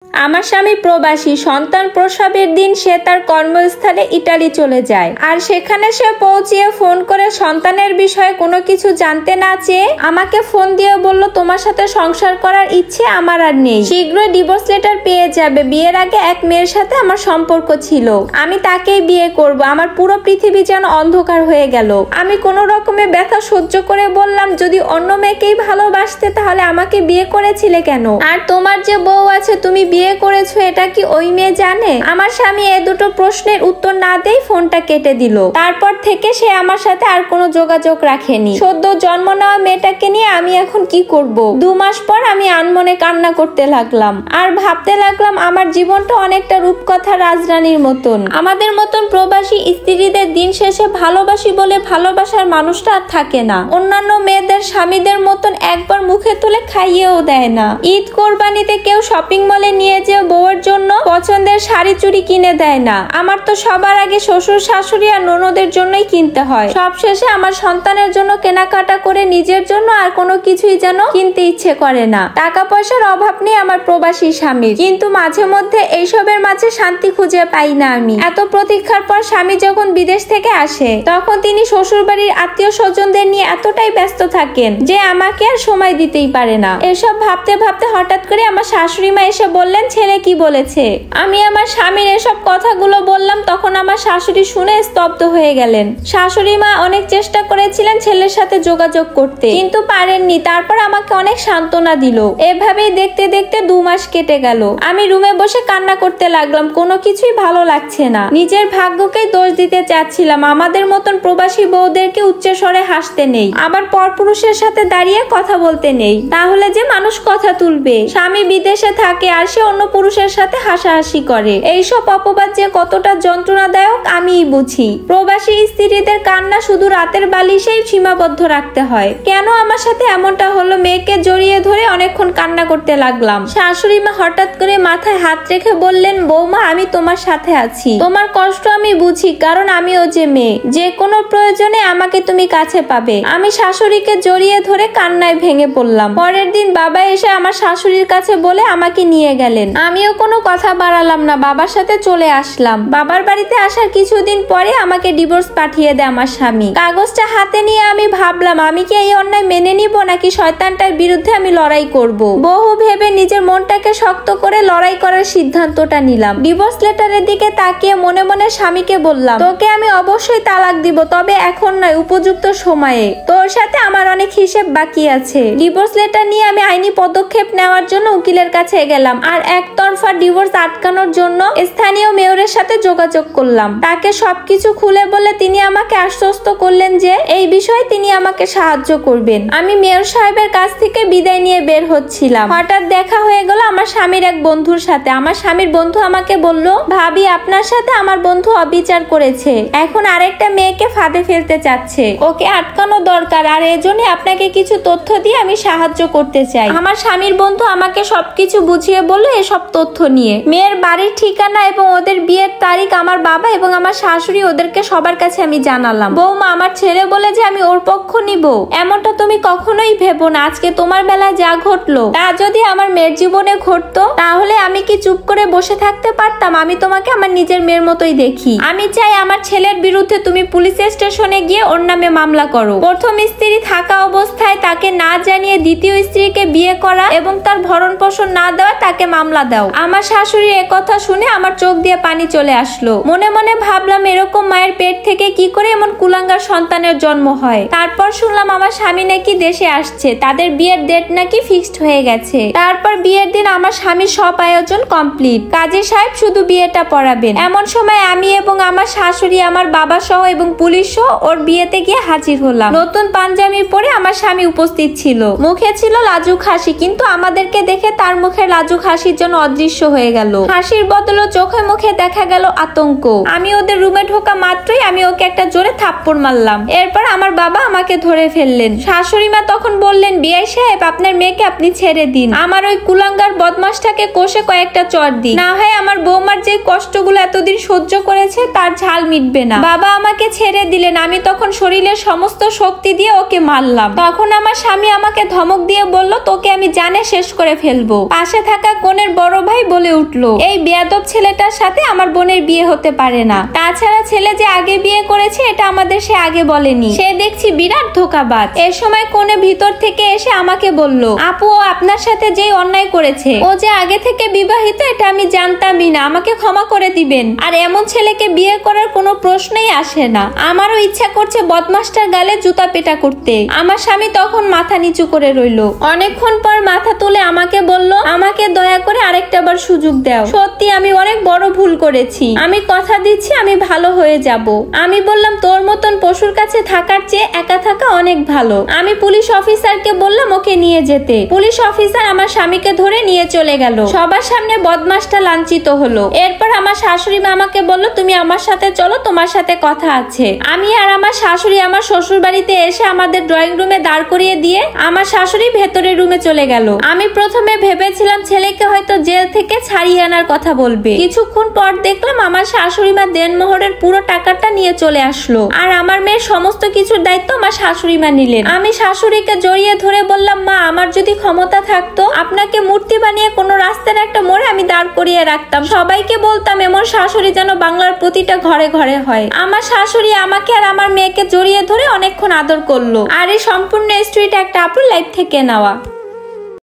আমার স্বামী প্রবাসী। সন্তান প্রসবের দিন সে তার কর্মস্থলে ইতালি চলে যায়, আর সেখানে সে পৌঁছিয়ে ফোন করে সন্তানের বিষয়ে কোনো কিছু জানতে না চেয়ে আমাকে ফোন দিয়ে বলল, তোমার সাথে সংসার করার ইচ্ছে আমার আর নেই, শীঘ্রই ডিভোর্স লেটার পেয়ে যাবে। বিয়ের আগে এক মেয়ের সাথে আমার সম্পর্ক ছিল, আমি তাকেই বিয়ে করব। আমার পুরো পৃথিবী যেন অন্ধকার হয়ে গেল। আমি কোনো রকমে ব্যথা সহ্য করে বললাম, যদি অন্য মেয়েকেই ভালোবাসতে তাহলে আমাকে বিয়ে করেছিলে কেন? আর তোমার যে বউ আছে তুমি বিয়ে করেছো, এটা কি ওই মেয়ে জানে? আমার স্বামী এ দুটো প্রশ্নের উত্তর না দেই ফোনটা কেটে দিল। তারপর থেকে সে আমার সাথে আর কোনো যোগাযোগ রাখেনি। সদ্য জন্ম নেওয়া মেয়েটাকে নিয়ে আমি এখন কি করব? 2 মাস পর আমি আনমনে কান্না করতে লাগলাম আর ভাবতে লাগলাম আমার জীবনটা অনেকটা রূপকথা রাজরানীর মতন। আমাদের মতন প্রবাসী স্ত্রীদের দিন শেষে ভালোবাসি বলে ভালোবাসার মানুষটা আর থাকে না। অন্যান্য মেয়েদের স্বামীদের মতন একবার মুখে তুলে খাইয়েও দেয় না। ঈদ কোরবানিতে কেউ শপিং মলে নিয়ে যে বউয়ের জন্য পছন্দের শাড়ি চুড়ি কিনে দেয় না। আমার তো সবার আগে শ্বশুর শাশুড়ি আর ননদের জন্যই কিনতে হয়। সবশেষে আমার সন্তানের জন্য কেনাকাটা করে নিজের জন্য আর কোনো কিছুই যেন কিনতে ইচ্ছে করে না। টাকা পয়সার অভাব নেই আমার প্রবাসী স্বামীর, কিন্তু মাঝে মধ্যে এইসবের মাঝে শান্তি খুঁজে পাই না আমি। এত প্রতীক্ষার পর স্বামী যখন বিদেশ থেকে আসে তখন তিনি শ্বশুর বাড়ির আত্মীয় স্বজনদের নিয়ে এতটাই ব্যস্ত থাকেন যে আমাকে আর সময় দিতেই পারে না। এসব ভাবতে ভাবতে হঠাৎ করে আমার শাশুড়ি মা এসে বললেন, ছেলে কি বলেছে? আমি আমার স্বামীর এসব কথাগুলো বললাম, তখন আমার শাশুড়ি শুনে স্তব্ধ হয়ে গেলেন। শাশুড়ি মা অনেক চেষ্টা করেছিলেন ছেলের সাথে যোগাযোগ করতে, কিন্তু পারেননি। তারপর আমাকে অনেক সান্ত্বনা দিল। এভাবেই দেখতে দেখতে 2 মাস কেটে গেল। আমি রুমে বসে কান্না করতে লাগলাম। কোনো কিছুই ভালো লাগছে না। নিজের ভাগ্যকেই দোষ দিতে চাচ্ছিলাম। আমাদের মতন প্রবাসী বউদেরকে উচ্চস্বরে হাসতে নেই, আবার পরপুরুষের সাথে দাঁড়িয়ে কথা বলতে নেই, তাহলে যে মানুষ কথা তুলবে। স্বামী বিদেশে থাকে আর সে অন্য পুরুষের সাথে হাসাহাসি করে। এইসব অপবাদ যে কতটা যন্ত্রণাদায়ক আমিই বুঝি। প্রবাসী স্ত্রীদের কান্না শুধু রাতের বালিশেই সীমাবদ্ধ রাখতে হয়। কেন আমার সাথে এমনটা হলো? মেয়েকে জড়িয়ে ধরে অনেকক্ষণ কান্না করতে লাগলাম। শাশুড়ি মা হঠাৎ করে মাথায় হাত রেখে বললেন, বৌমা আমি তোমার সাথে আছি, তোমার কষ্ট আমি বুঝি, কারণ আমিও যে মেয়ে, যে কোনো প্রয়োজনে আমাকে তুমি কাছে পাবে। আমি শাশুড়িকে জড়িয়ে ধরে কান্নায় ভেঙে পড়লাম। পরের দিন বাবা এসে আমার শাশুড়ির কাছে বলে আমাকে নিয়ে গেলেন। আমিও কোনো কথা বাড়ালাম না, বাবার সাথে চলে আসলাম। বাবার বাড়িতে আসার কিছুদিন পরে আমাকে ডিভোর্স পাঠিয়ে দেয় আমার স্বামী। কাগজটা হাতে নিয়ে আমি ভাবলাম, আমি কি এই অন্যায় মেনে নিব নাকি শয়তানটার বিরুদ্ধে আমি লড়াই করব। বহু ভেবে নিজের মনটাকে শক্ত করে লড়াই করার সিদ্ধান্তটা নিলাম। ডিভোর্স লেটারের দিকে তাকিয়ে মনে মনে স্বামীকে বললাম, তোকে আমি অবশ্যই তালাক দিব, তবে এখন নয়, উপযুক্ত সময়ে। তোর সাথে আমার অনেক হিসেব বাকি আছে। ডিভোর্স লেটার নিয়ে আমি আইনি পদক্ষেপ নেওয়ার জন্য উকিলের কাছে গেলাম আর একতরফা ডিভোর্স আটকানোর জন্য স্থানীয় মেয়রের সাথে যোগাযোগ করলাম। তাকে সবকিছু খুলে বলে তিনি আমাকে আশ্বস্ত করলেন যে এই বিষয়ে তিনি আমাকে সাহায্য করবেন। আমি মেয়র সাহেবের কাছ থেকে বিদায় নিয়ে বের হচ্ছিলাম। হঠাৎ দেখা হয়ে গেল আমার স্বামীর এক বন্ধুর সাথে। আমার স্বামীর বন্ধু আমাকে বলল, ভাবি আপনার সাথে আমার বন্ধু অবিচার করেছে, এখন আরেকটা মেয়েকে ফাঁদে ফেলতে চাচ্ছে, ওকে আটকানো দরকার, আর এজন্য আপনাকে কিছু তথ্য দিয়ে আমি সাহায্য করতে চাই। আমার স্বামীর বন্ধু আমাকে সবকিছু বুঝিয়ে বলল এসব তথ্য নিয়ে। মেয়ের বাড়ির ঠিকানা এবং ওদের বিয়ের তারিখ আমার বাবা এবং আমার শাশুড়ি ওদেরকে সবার কাছে আমি জানালাম। বৌমা আমার ছেলে বলে যে আমি ওর পক্ষ নিব এমনটা তুমি কখনোই ভেবো না। আজকে তোমার বেলায় যা ঘটলো তা যদি আমার মেয়ের জীবনে ঘটতো তাহলে আমি কি চুপ করে বসে থাকতে পারতাম? আমি তোমাকে আমার নিজের মেয়ের মতোই দেখি। আমি চাই আমার ছেলের বিরুদ্ধে তুমি পুলিশ স্টেশনে গিয়ে ওর নামে মামলা করো। প্রথম স্ত্রী থাকা অবস্থায় তাকে না জানিয়ে দ্বিতীয় স্ত্রীকে বিয়ে করা এবং তার ভরণ পোষণ না দেওয়া তাকে মামলা দাও। আমার শাশুড়ি একথা শুনে আমার চোখ দিয়ে পানি চলে আসলো। মনে মনে ভাবলাম, এরকম মায়ের পেট থেকে কি করে এমন কুলাঙ্গার সন্তানের জন্ম হয়। তারপর শুনলাম আমার স্বামী নাকি দেশে আসছে, তাদের বিয়ের ডেট নাকি ফিক্সড হয়ে গেছে। তারপর বিয়ের দিন আমার স্বামীর সব আয়োজন কমপ্লিট, কাজী সাহেব শুধু বিয়েটা পড়াবেন। এমন সময় আমি এবং আমার শাশুড়ি, আমার বাবা সহ এবং পুলিশ সহ ওর বিয়েতে গিয়ে হাজির হলাম। নতুন পাঞ্জাবি পরে আমার স্বামী উপস্থিত ছিল। মুখে ছিল লাজুক হাসি, কিন্তু আমাদেরকে দেখে তার মুখে লাজুক হাসির জন্য অদৃশ্য হয়ে গেল। হাসির বদলে চোখে মুখে দেখা গেল আতঙ্ক। আমি ওদের রুমে ঢোকা মাত্রই আমি ওকে একটা জোরে থাপ্পড় মারলাম। এরপর আমার বাবা আমাকে ধরে ফেললেন। শাশুড়ি মা তখন বললেন, বিআই সাহেব আপনার মেয়েকে আপনি ছেড়ে দিন, আমার ওই কুলাঙ্গার বদমাসটাকে কষে কয়েকটা চড় দিন, না হয় আমার বৌমার যে কষ্টগুলো এতদিন সহ্য করেছে তার ঝাল মিটবে না। বাবা আমাকে ছেড়ে দিলেন। আমি তখন শরীরের সমস্ত শক্তি দিয়ে ওকে মারলাম। তখন আমার স্বামী আমাকে ধমক দিয়ে বলল, তোকে আমি জানে শেষ করে ফেলবো। পাশে থাকা বোনের বড় ভাই বলে উঠলো, এই বেয়াদব ছেলেটার সাথে আমার বোনের বিয়ে হতে পারে না। তাছাড়া ছেলে যে আগে বিয়ে করেছে এটা আমাদের সে আগে বলেনি। সে দেখছি বিরাট ধোঁকাবাজ। এর সময় কোনে ভিতর থেকে এসে আমাকে বলল, আপু ও আপনার সাথে যেই অন্যায় করেছে, ও যে আগে থেকে বিবাহিত এটা আমি জানতামই না, আমাকে ক্ষমা করে দিবেন। আর এমন ছেলেকে বিয়ে করার কোনো প্রশ্নই আসে না। আমারও ইচ্ছা করছে বদমাসটার গালে জুতা পেটা করতে। আমার স্বামী তখন মাথা নিচু করে রইল। অনেকক্ষণ পর মাথা তুলে আমাকে বলল, আমাকে দয়া করে আরেকটা বার সুযোগ দাও। সত্যি আমি অনেক বড় ভুল করেছি, আমি কথা দিচ্ছি আমি ভালো হয়ে যাব। আমি বললাম, তোর মতন পশুর কাছে থাকার চেয়ে একা থাকা অনেক ভালো। আমি পুলিশ অফিসারকে বললাম ওকে নিয়ে যেতে। পুলিশ অফিসার আমার স্বামীকে ধরে নিয়ে চলে গেল। সবার সামনে বদমাসটা লাঞ্ছিত হলো। এরপর আমার শাশুড়ি মা আমাকে বলল, তুমি আমার সাথে চলো, তোমার সাথে কথা আছে। আমি আর আমার শাশুড়ি আমার শ্বশুর বাড়িতে এসে আমাদের ড্রয়িং রুমে দাঁড় করিয়ে দিয়ে আমার শাশুড়ি ভেতরের রুমে চলে গেল। আমি প্রথমে ভেবেছিলাম ছেলেকে হয়তো জেল থেকে ছাড়িয়ে আনার কথা বলবে। কিছুক্ষণ পর দেখলাম আমার শাশুড়ি মা দেনমোহরের পুরো টাকাটা নিয়ে চলে আসলো। আর আমার মেয়ের সমস্ত কিছুর দায়িত্ব আমার শাশুড়ি মা নিলেন। আমি শাশুড়িকে জড়িয়ে ধরে বললাম, মা আমার যদি ক্ষমতা থাকতো আপনাকে মূর্তি বানিয়ে কোনো রাস্তার একটা মোড়ে আমি দাঁড় করিয়ে রাখতাম। সবাইকে বলতাম এমন শাশুড়ি যেন বাংলার প্রতিটা ঘরে ঘরে হয়। আমার শাশুড়ি আমাকে আর আমার মেয়েকে জড়িয়ে ধরে অনেকক্ষণ আদর করলো। আর এই সম্পূর্ণ স্টোরিটা একটা আপুর লাইফ থেকে নেওয়া।